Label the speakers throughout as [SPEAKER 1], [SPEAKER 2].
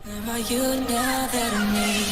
[SPEAKER 1] Am I you now that I need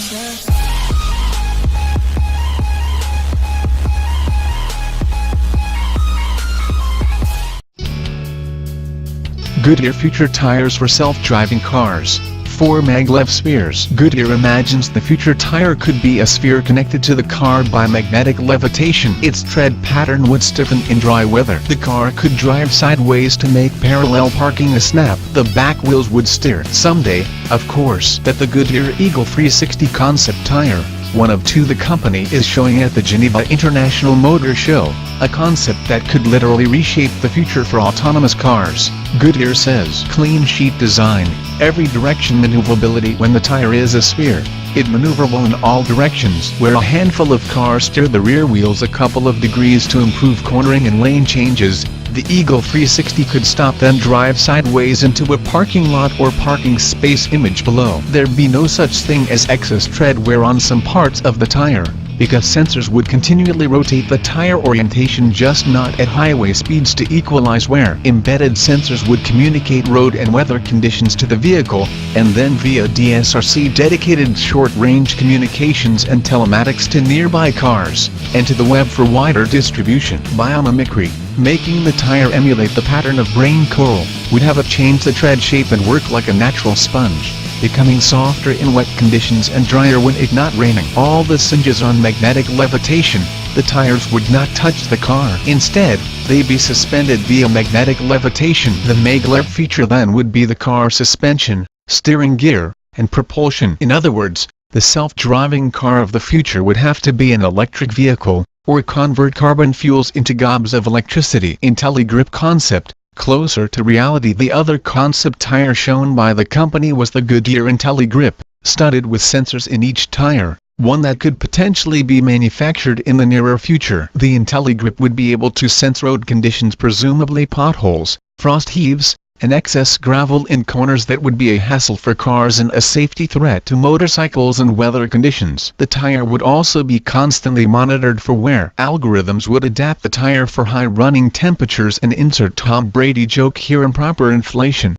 [SPEAKER 1] you?
[SPEAKER 2] Goodyear future tires for self-driving cars. 4 maglev spheres. Goodyear imagines the future tire could be a sphere connected to the car by magnetic levitation. Its tread pattern would stiffen in dry weather. The car could drive sideways to make parallel parking a snap. The back wheels would steer. Someday, of course. That the Goodyear Eagle 360 concept tire, one of 2 the company is showing at the Geneva International Motor Show, a concept that could literally reshape the future for autonomous cars. Goodyear says clean sheet design, every direction maneuverability. When the tire is a sphere, it maneuverable in all directions. Where a handful of cars steer the rear wheels a couple of degrees to improve cornering and lane changes, the Eagle 360 could stop then drive sideways into a parking lot or parking space. Image below. There'd be no such thing as excess tread wear on some parts of the tire, because sensors would continually rotate the tire orientation, just not at highway speeds, to equalize wear. Embedded sensors would communicate road and weather conditions to the vehicle, and then via DSRC dedicated short-range communications and telematics to nearby cars, and to the web for wider distribution. Biomimicry, making the tire emulate the pattern of brain coral, would have it change the tread shape and work like a natural sponge, becoming softer in wet conditions and drier when it's not raining. All this hinges on magnetic levitation. The tires would not touch the car. Instead, they'd be suspended via magnetic levitation. The maglev feature then would be the car suspension, steering gear, and propulsion. In other words, the self-driving car of the future would have to be an electric vehicle, or convert carbon fuels into gobs of electricity. IntelliGrip concept. Closer to reality. The other concept tire shown by the company was the Goodyear IntelliGrip, studded with sensors in each tire, one that could potentially be manufactured in the nearer future. The IntelliGrip would be able to sense road conditions, presumably potholes, frost heaves, and excess gravel in corners that would be a hassle for cars and a safety threat to motorcycles and weather conditions. The tire would also be constantly monitored for wear. Algorithms would adapt the tire for high running temperatures and insert Tom Brady joke here: improper inflation.